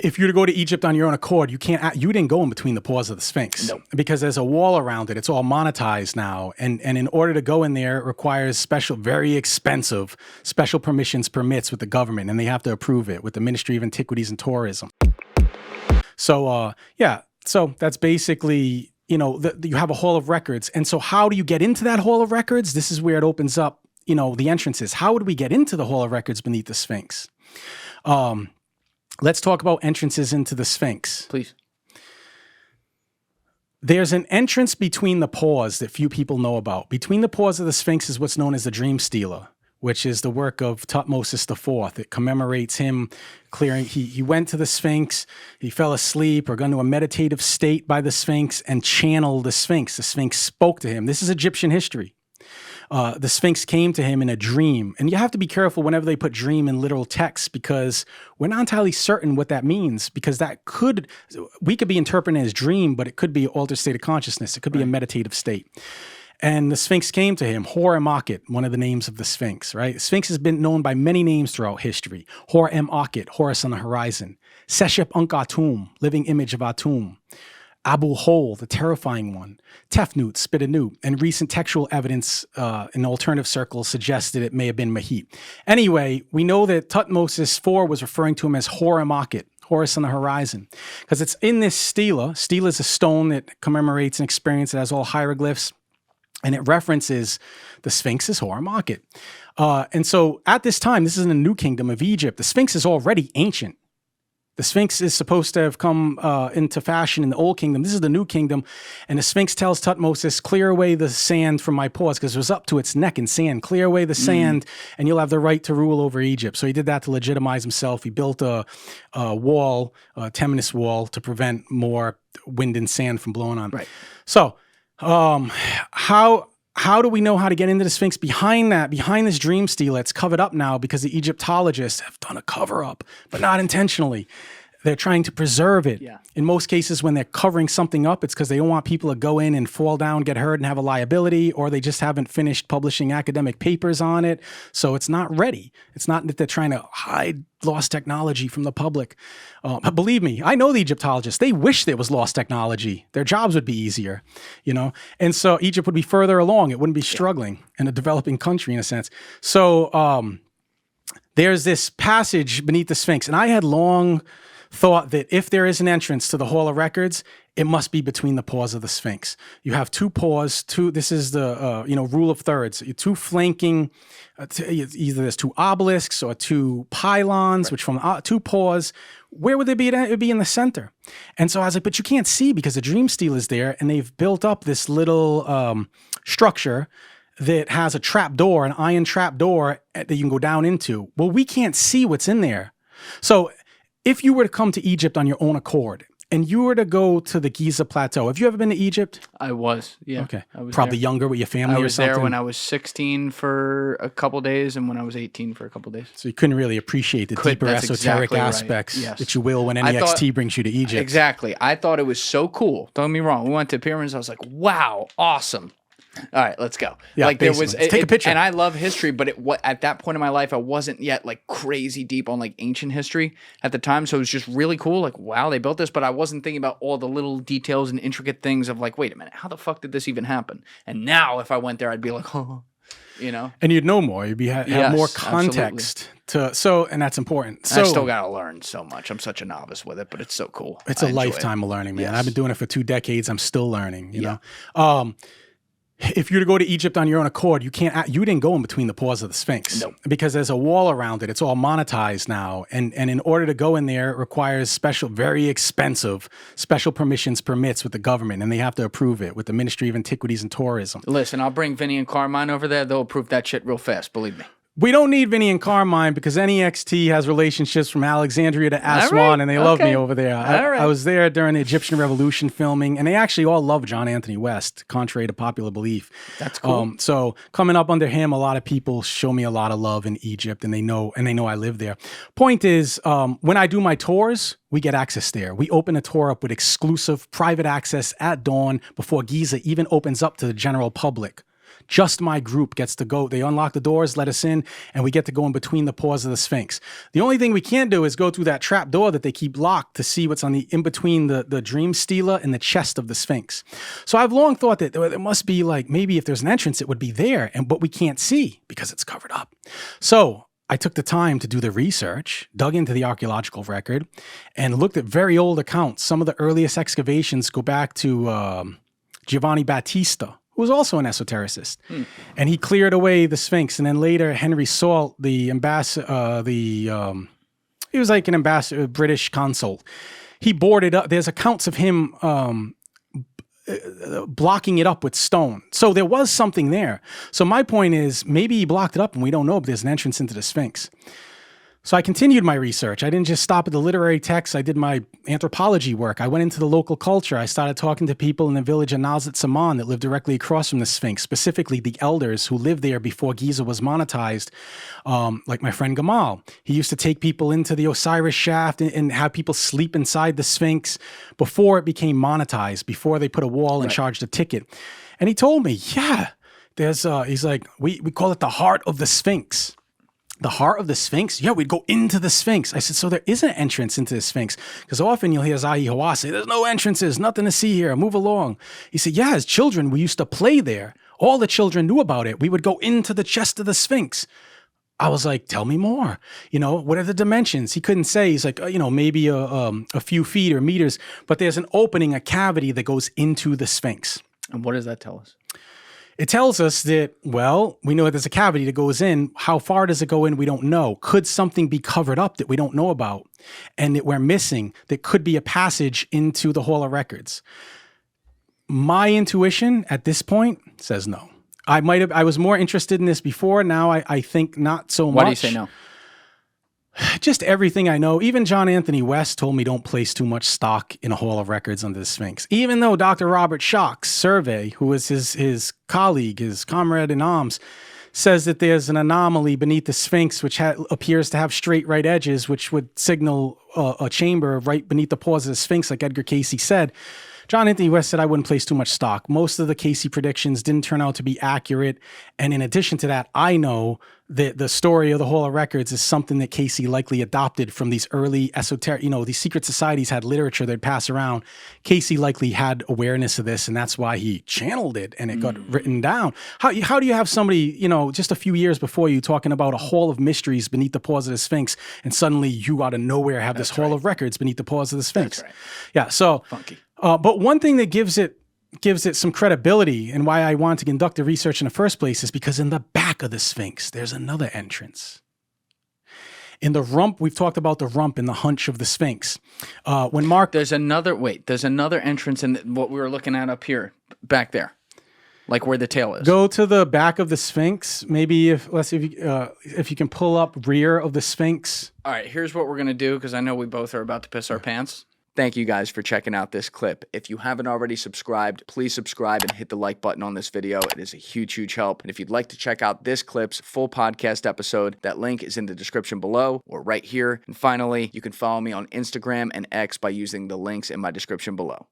if you were to go to Egypt on your own accord, you didn't go in between the paws of the Sphinx. No. Because there's a wall around it. It's all monetized now. And in order to go in there, it requires special, very expensive special permits with the government. And they have to approve it with the Ministry of Antiquities and Tourism. So, so that's basically, you have a Hall of Records. And so how do you get into that Hall of Records? This is where it opens up, the entrances. How would we get into the Hall of Records beneath the Sphinx? Let's talk about entrances into the Sphinx. Please. There's an entrance between the paws that few people know about. Between the paws of the Sphinx is what's known as the Dream Stele, which is the work of Thutmose IV. It commemorates him clearing. He went to the Sphinx, he fell asleep or got into a meditative state by the Sphinx and channeled the Sphinx. The Sphinx spoke to him. This is Egyptian history. The Sphinx came to him in a dream. And you have to be careful whenever they put dream in literal text because we're not entirely certain what that means because we could be interpreting it as dream, but it could be an altered state of consciousness. It could be a meditative state. And the Sphinx came to him, Hor-em-Akhet, one of the names of the Sphinx, right? Sphinx has been known by many names throughout history. Hor-em-Akhet, Horus on the horizon. Seshep-Ankh-Atum, living image of Atum. Abu Hol, the terrifying one, Tefnut, Spit-Anu, and recent textual evidence in alternative circles suggested it may have been Mahit. Anyway, we know that Thutmose IV was referring to him as Hor-em-Akhet, Horus on the horizon, because it's in this stela. Stela is a stone that commemorates an experience that has all hieroglyphs, and it references the Sphinx as Hor-em-Akhet. And so at this time, this is in the New Kingdom of Egypt. The Sphinx is already ancient. The Sphinx is supposed to have come into fashion in the Old Kingdom. This is the New Kingdom. And the Sphinx tells Thutmose, clear away the sand from my paws, because it was up to its neck in sand. Clear away the sand, and you'll have the right to rule over Egypt. So he did that to legitimize himself. He built a wall, a Temenos wall, to prevent more wind and sand from blowing on. Right. So how do we know how to get into the Sphinx? Behind this Dream Stele, it's covered up now because the Egyptologists have done a cover up, but not intentionally. They're trying to preserve it. Yeah. In most cases, when they're covering something up, it's because they don't want people to go in and fall down, get hurt, and have a liability, or they just haven't finished publishing academic papers on it. So it's not ready. It's not that they're trying to hide lost technology from the public. But believe me, I know the Egyptologists. They wish there was lost technology. Their jobs would be easier, And so Egypt would be further along. It wouldn't be struggling in a developing country in a sense. So there's this passage beneath the Sphinx, and I had long thought that if there is an entrance to the Hall of Records, it must be between the paws of the Sphinx. You have two paws, this is the, rule of thirds, two flanking, either there's two obelisks or two pylons, which from two paws, where would they be? It would be in the center. And so I was like, but you can't see because the Dream Stele is there and they've built up this little structure that has a trap door, an iron trap door that you can go down into. Well, we can't see what's in there. So if you were to come to Egypt on your own accord and you were to go to the Giza Plateau, have you ever been to Egypt? I was, yeah. Okay. I was probably there. Younger with your family or something? I was there when I was 16 for a couple days and when I was 18 for a couple days. So you couldn't really appreciate the deeper that's esoteric exactly right. aspects Yes. that you will when Anyextee brings you to Egypt. Exactly. I thought it was so cool. Don't get me wrong. We went to pyramids. I was like, wow, awesome. All right, let's go. Yeah, like basically. there was, Take a picture. And I love history, but at that point in my life, I wasn't yet like crazy deep on like ancient history at the time. So it was just really cool. Like, wow, they built this, but I wasn't thinking about all the little details and intricate things of like, wait a minute, how the fuck did this even happen? And now, if I went there, I'd be like, oh, and you'd know more. You'd have more context and that's important. So I still gotta learn so much. I'm such a novice with it, but it's so cool. It's a lifetime of learning, man. Yes. I've been doing it for 2 decades. I'm still learning. You know. If you were to go to Egypt on your own accord, you didn't go in between the paws of the Sphinx. Nope. Because there's a wall around it. It's all monetized now. And in order to go in there, it requires special, very expensive special permits with the government. And they have to approve it with the Ministry of Antiquities and Tourism. Listen, I'll bring Vinny and Carmine over there. They'll approve that shit real fast, believe me. We don't need Vinny and Carmine because Anyextee has relationships from Alexandria to Aswan, and they love me over there. I was there during the Egyptian Revolution filming, and they actually all love John Anthony West, contrary to popular belief. That's cool. So coming up under him, a lot of people show me a lot of love in Egypt, and they know I live there. Point is, when I do my tours, we get access there. We open a tour up with exclusive private access at dawn before Giza even opens up to the general public. Just my group gets to go. They unlock the doors, let us in, and we get to go in between the paws of the Sphinx. The only thing we can't do is go through that trap door that they keep locked to see what's on the in between the Dream Stele and the chest of the Sphinx. So I've long thought that there must be like, maybe if there's an entrance, it would be there, but we can't see because it's covered up. So I took the time to do the research, dug into the archaeological record, and looked at very old accounts. Some of the earliest excavations go back to Giovanni Battista, who was also an esotericist. And he cleared away the Sphinx. And then later, Henry Salt, the ambassador, he was like an ambassador, British consul. He boarded up. There's accounts of him blocking it up with stone. So there was something there. So my point is, maybe he blocked it up and we don't know, but there's an entrance into the Sphinx. So I continued my research. I didn't just stop at the literary texts. I did my anthropology work. I went into the local culture. I started talking to people in the village of Nazat Saman that lived directly across from the Sphinx, specifically the elders who lived there before Giza was monetized, like my friend Gamal. He used to take people into the Osiris shaft and have people sleep inside the Sphinx before it became monetized, before they put a wall and charged a ticket. And he told me, yeah, he's like, we call it the heart of the Sphinx. The heart of the Sphinx? Yeah, we'd go into the Sphinx. I said, so there is an entrance into the Sphinx? Because often you'll hear Zahi Hawass say, there's no entrances, nothing to see here, move along. He said, yeah, as children, we used to play there. All the children knew about it. We would go into the chest of the Sphinx. I was like, tell me more. What are the dimensions? He couldn't say. He's like, maybe a few feet or meters, but there's an opening, a cavity that goes into the Sphinx. And what does that tell us? It tells us that, well, we know that there's a cavity that goes in. How far does it go in? We don't know. Could something be covered up that we don't know about and that we're missing that could be a passage into the Hall of Records? My intuition at this point says no. I was more interested in this before. Now I think not so much. Why do you say no? Just everything I know. Even John Anthony West told me don't place too much stock in a Hall of Records under the Sphinx. Even though Dr. Robert Schock's survey, who is his colleague, his comrade in arms, says that there's an anomaly beneath the Sphinx which appears to have straight right edges, which would signal a chamber right beneath the paws of the Sphinx, like Edgar Cayce said. John Anthony West said I wouldn't place too much stock. Most of the Cayce predictions didn't turn out to be accurate. And in addition to that, I know that the story of the Hall of Records is something that Cayce likely adopted from these early esoteric, these secret societies had literature they'd pass around. Cayce likely had awareness of this, and that's why he channeled it and it got written down. How do you have somebody, just a few years before you talking about a hall of mysteries beneath the paws of the Sphinx, and suddenly you out of nowhere have this Hall of Records beneath the paws of the Sphinx? That's right. Yeah, so Funky. But one thing that gives it some credibility and why I wanted to conduct the research in the first place is because in the back of the Sphinx, there's another entrance. In the rump, we've talked about the rump and the hunch of the Sphinx. There's another entrance in what we were looking at up here, back there, like where the tail is. Go to the back of the Sphinx. Maybe if you can pull up rear of the Sphinx. All right, here's what we're going to do, because I know we both are about to piss our pants. Thank you guys for checking out this clip. If you haven't already subscribed, please subscribe and hit the like button on this video. It is a huge, huge help. And if you'd like to check out this clip's full podcast episode, that link is in the description below or right here. And finally, you can follow me on Instagram and X by using the links in my description below.